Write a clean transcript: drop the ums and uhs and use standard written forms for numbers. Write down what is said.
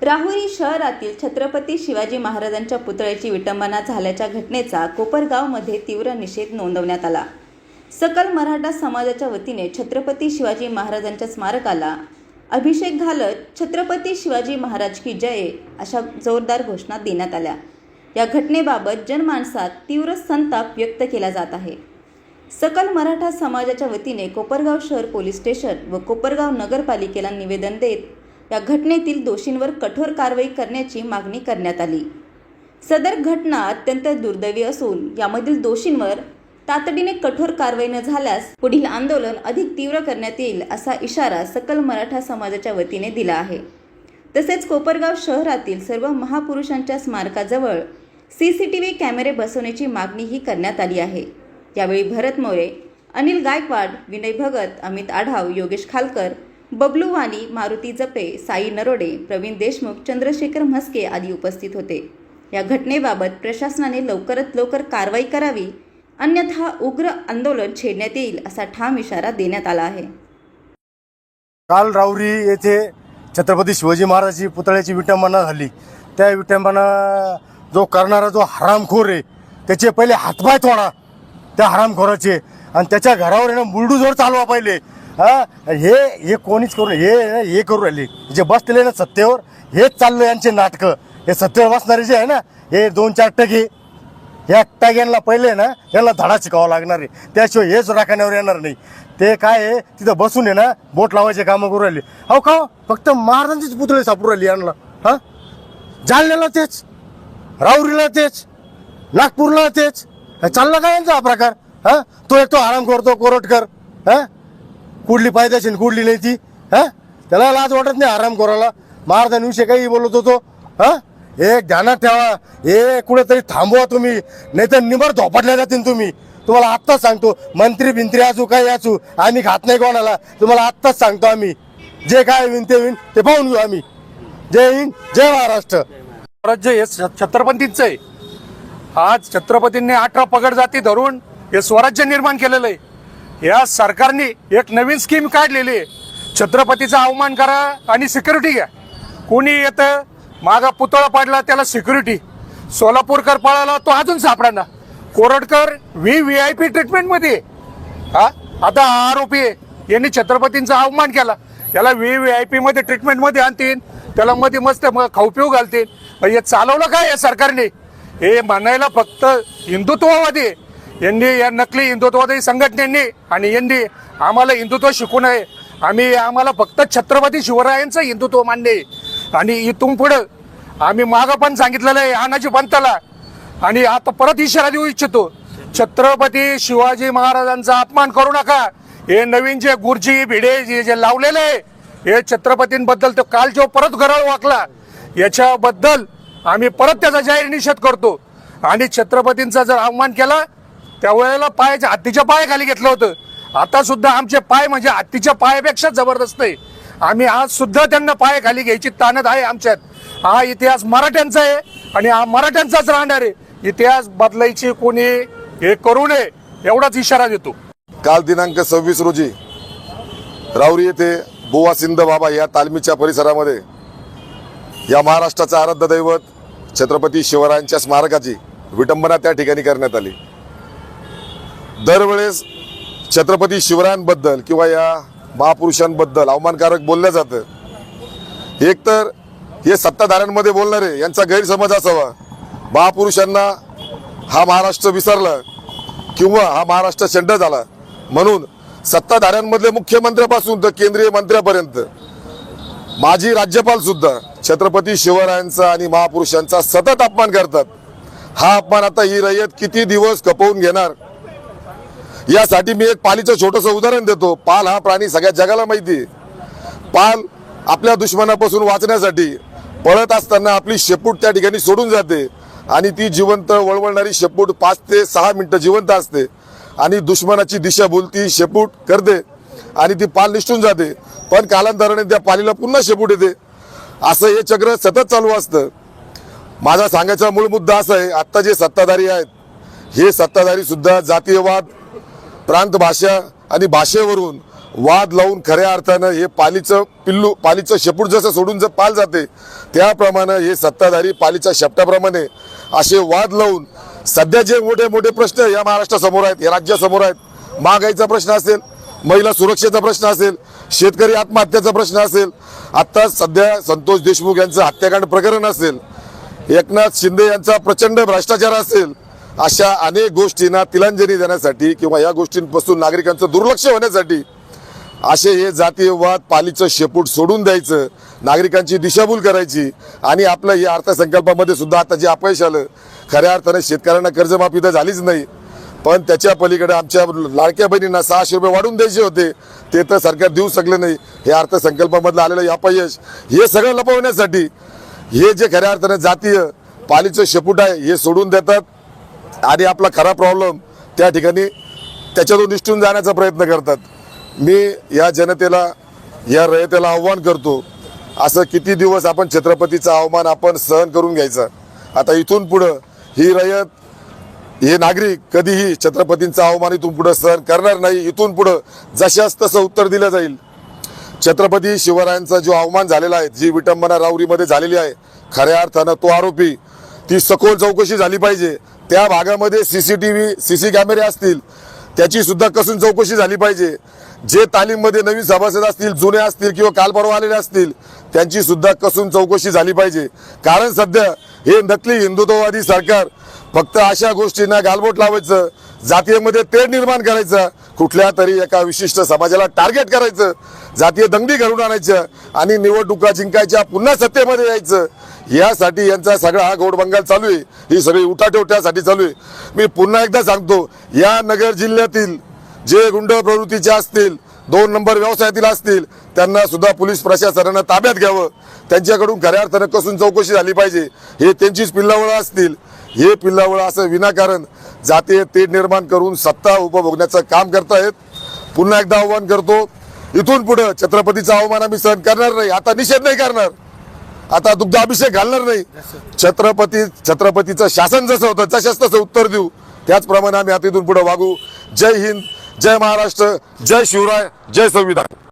राहुरी शहरातील छत्रपती शिवाजी महाराजांच्या पुतळ्याची विटंबना झाल्याच्या घटनेचा कोपरगावमध्ये तीव्र निषेध नोंदवण्यात आला। सकल मराठा समाजाच्या वतीने छत्रपती शिवाजी महाराजांच्या स्मारकाला अभिषेक घालत छत्रपती शिवाजी महाराज की जय अशा जोरदार घोषणा देण्यात आल्या। या घटनेबाबत जनमानसात तीव्र संताप व्यक्त केला जात आहे। सकल मराठा समाजाच्या वतीने कोपरगाव शहर पोलीस स्टेशन व कोपरगाव नगरपालिकेला निवेदन देत या घटनेतील दोषींवर कठोर कारवाई करण्याची मागणी करण्यात आली। सदर घटना अत्यंत दुर्दैवी असून यामधील दोषींवर तातडीने कठोर कारवाई न झाल्यास पुढील आंदोलन अधिक तीव्र करण्यात येईल असा इशारा सकल मराठा समाजाच्या वतीने दिला आहे। तसेच कोपरगाव शहरातील सर्व महापुरुषांच्या स्मारकाजवळ CCTV कॅमेरे बसवण्याची मागणीही करण्यात आली आहे। यावेळी भरत मोरे, अनिल गायकवाड, विनय भगत, अमित आढाव, योगेश खालकर, बबलू वाणी, मारुती जपे, साई नरोडे, प्रवीण देशमुख, चंद्रशेखर म्हस्के आदी उपस्थित होते। या घटनेबाबत प्रशासनाने लवकरात लवकर कारवाई करावी, अन्यथा उग्र आंदोलन छेडण्यात येईल असा ठाम इशारा देण्यात आला आहे। काल राहुरी येथे छत्रपती शिवाजी महाराजांची पुतळ्याची विटंबना झाली। त्या विटंबना जो करणारा जो हरामखोर आहे त्याचे पहिले हातपाय तोडा त्या हरामखोराचे, आणि त्याच्या घरावर आहे ना बुलडोझर चालवा पहिले। हे कोणीच करू हे करू राहिले जे बसलेले ना सत्तेवर, हेच चाललं यांचे नाटकं। हे सत्तेवर बसणारे जे आहे ना हे 2-4 टक्के, या टग्यांना पहिले ना यांना धडा शिकावा लागणार आहे, त्याशिवाय हेच राखण्यावर येणार नाही। ते काय आहे तिथं बसून आहे ना बोट लावायचे कामं करू राहिले। अहो का फक्त महाराजांचीच पुतळे सापडू राहिली यांना। जालन्याला तेच, राहुरीला तेच, नागपूरला तेच, चालला काय यांचा हा प्रकार? तो एक तो आराम करतो कोरटकर, कुठली पायद्याची कुठली नाही ती, त्याला लाज वाटत नाही आराम करायला। महाराजांविषयी काही बोलत होतो। एक ध्यानात ठेवा, हे कुठेतरी थांबवा तुम्ही, नाही तर निबर धोपटल्या जातील तुम्ही। तुम्हाला आत्ताच सांगतो, मंत्री भिंत्री असू काय असू आम्ही खात नाही कोणाला, तुम्हाला आत्ताच सांगतो आम्ही जे काय होईन ते होईन ते पाहून घेऊ आम्ही। जय हिंद, जय महाराष्ट्र। स्वराज्य हे छत्रपतींचं आहे। आज छत्रपतींनी 18 पगड जाती धरून हे स्वराज्य निर्माण केलेलं आहे। या सरकारने एक नवीन स्कीम काढलेली आहे, छत्रपतीचा अवमान करा आणि सिक्युरिटी घ्या। कोणी येतं मागा पुतळा पाडला त्याला सिक्युरिटी, सोलापूरकर पळाला तो अजून सापडाना, कोरटकर VIP ट्रीटमेंटमध्ये। आता आरोपी आहे यांनी छत्रपतींचा अवमान केला, याला VIP मध्ये ट्रीटमेंटमध्ये आणतील, त्याला मध्ये मस्त खाऊ पिऊ घालतील। हे चालवलं काय या सरकारने? हे म्हणायला फक्त हिंदुत्ववादी यांनी, या नकली हिंदुत्ववादी संघटनेनी आणि यांनी आम्हाला हिंदुत्व शिकू नये। आम्हाला फक्त छत्रपती शिवरायांचं हिंदुत्व मान्य आहे, आणि इथून पुढं आम्ही मागं पण सांगितलेलं आहे आनाजी पंथाला, आणि आता परत इशारा देऊ इच्छितो, छत्रपती शिवाजी महाराजांचा अपमान करू नका। हे नवीन जे गुरुजी भिडे जे लावलेले आहे हे छत्रपतींबद्दल, तो काल जो परत गरळ वाकला याच्याबद्दल आम्ही परत त्याचा जाहीर निषेध करतो। आणि छत्रपतींचा जर अवमान केला त्यावेळेला पायाच्या हत्तीच्या पायाखाली घेतलं होतं, आता सुद्धा आमचे पाय म्हणजे हत्तीच्या पायापेक्षा जबरदस्त आहे। आम्ही आज सुद्धा त्यांना पायाखाली घ्यायची ताकद आहे आमच्यात। हा इतिहास मराठ्यांचा आहे आणि हा मराठ्यांचाच राहणार आहे। इतिहास बदलायची कोणी हे करू नये एवढाच इशारा देतो। काल दिनांक 26 रोजी राहुरी येथे बुवा सिंध बाबा या तालमीच्या परिसरामध्ये या महाराष्ट्राचा आराध्य दैवत छत्रपती शिवरायांच्या स्मारकाची विटंबना त्या ठिकाणी करण्यात आली। दरवेळेस छत्रपती शिवरायांबद्दल किंवा या महापुरुषांबद्दल अवमानकारक बोललं जातं। एक तर हे सत्ताधाऱ्यांमध्ये बोलणारे यांचा गैरसमज असावा, महापुरुषांना हा महाराष्ट्र विसरला किंवा हा महाराष्ट्र शंड झाला म्हणून सत्ताधाऱ्यांमधले मुख्यमंत्र्यापासून तर केंद्रीय मंत्र्यापर्यंत माजी राज्यपाल सुद्धा छत्रपती शिवरायांचा आणि महापुरुषांचा सतत अपमान करतात। हा अपमान आता ही रयत किती दिवस खपवून घेणार, यासाठी मी एक पालीचं छोटंसं उदाहरण देतो। पाल हा प्राणी सगळ्या जगाला माहिती आहे। पाल आपल्या दुश्मनापासून वाचण्यासाठी पळत असताना आपली शेपूट त्या ठिकाणी सोडून जाते, आणि ती जिवंत वळवळणारी शेपूट 5 ते 6 मिनिटं जिवंत असते, आणि दुश्मनाची दिशाभूल ती शेपूट करते आणि ती पाल निसटून जाते, पण कालांतराने त्या पालीला पुन्हा शेपूट येते। असं हे चक्र सतत चालू असतं। माझा सांगायचा मूळ मुद्दा असा आहे, आत्ता जे सत्ताधारी आहेत हे सत्ताधारी सुद्धा जातीयवाद, प्रांत भाषा आणि भाषेवरून वाद लावून खऱ्या अर्थानं हे पालीचं शेपूट जसं सोडून जर पाल जाते, त्याप्रमाणे हे सत्ताधारी पालीच्या शेपटाप्रमाणे असे वाद लावून सध्या जे मोठे मोठे प्रश्न या महाराष्ट्रासमोर आहेत, या राज्यासमोर आहेत, महागाईचा प्रश्न असेल, महिला सुरक्षेचा प्रश्न असेल, शेतकरी आत्महत्याचा प्रश्न असेल, आता सध्या संतोष देशमुख यांचं हत्याकांड प्रकरण असेल, एकनाथ शिंदे यांचा प्रचंड भ्रष्टाचार असेल, अशा अनेक गोष्टींना तिलांजली देण्यासाठी किंवा या गोष्टींपासून नागरिकांचं दुर्लक्ष होण्यासाठी असे हे जातीय वाद पालीचं शेपूट सोडून द्यायचं, नागरिकांची दिशाभूल करायची आणि आपलं या अर्थसंकल्पामध्ये सुद्धा आता जे अपयश आलं, खऱ्या अर्थाने शेतकऱ्यांना कर्जमाफी तर झालीच नाही, पण त्याच्या पलीकडे आमच्या लाडक्या बहिणींना 600 रुपये वाढून द्यायचे होते, ते तर सरकार देऊ शकलं नाही. हे अर्थसंकल्पामधलं आलेलं अपयश हे सगळं लपवण्यासाठी हे जे खऱ्या अर्थाने जातीय पालीचं शेपूट आहे हे सोडून देतात आणि आपला खरा प्रॉब्लेम त्या ठिकाणी त्याच्यातून निष्ठून जाण्याचा प्रयत्न करतात. मी या जनतेला, या रयतेला आव्हान करतो, असं किती दिवस आपण छत्रपतीचा अवमान आपण सहन करून घ्यायचा. आता इथून पुढं ही रयत, हे नागरिक कधीही छत्रपतींचा अवमान इथून पुढं सहन करणार नाही. इथून पुढं जशास तसं उत्तर दिलं जाईल. छत्रपती शिवरायांचा जो अवमान झालेला आहे, जी विटंबना राऊरीमध्ये झालेली आहे, खऱ्या अर्थानं तो आरोपी, ती सखोल चौकशी झाली पाहिजे. त्या भागामध्ये सीसी कॅमेरे असतील, त्याची सुद्धा कसून चौकशी झाली पाहिजे. जे तालीममध्ये नवीन सभासद असतील, जुने असतील किंवा काल परवा आलेले असतील, त्यांची सुद्धा कसून चौकशी झाली पाहिजे. कारण सध्या हे नकली हिंदुत्ववादी सरकार फक्त अशा गोष्टींना गालबोट लावायचं, जातीयमध्ये तेढ निर्माण करायचं, कुठल्या तरी एका विशिष्ट समाजाला टार्गेट करायचं, जातीय दंगली घडवून आणायचं आणि निवडणुका जिंकायच्या, पुन्हा सत्तेमध्ये यायचं, यासाठी यांचा सगळा हा घोडबंगाल चालू आहे. ही सगळी उठाठेव त्यासाठी चालू आहे. मी पुन्हा एकदा सांगतो, या नगर जिल्ह्यातील जे गुंड प्रवृत्तीचे असतील, 2 नंबर व्यवसायातील असतील, त्यांना सुद्धा पोलीस प्रशासनानं ताब्यात घ्यावं. त्यांच्याकडून खऱ्या अर्थानं कसून चौकशी झाली पाहिजे. हे त्यांचीच पिल्लावळं असतील. हे पिल्लावळं असं विनाकारण जातीय तेढ निर्माण करून सत्ता उपभोगण्याचं काम करतायत. पुन्हा एकदा आव्हान करतो, इथून पुढे छत्रपतीचा अवमान आम्ही सहन करणार नाही. आता निषेध नाही करणार, आता दुग्ध अभिषेक घालणार नाही. छत्रपतीचं शासन जसं होतं तशाच तसं उत्तर देऊ. त्याचप्रमाणे आम्ही आता इथून पुढे वागू. जय हिंद, जय महाराष्ट्र, जय शिवराय, जय संविधान.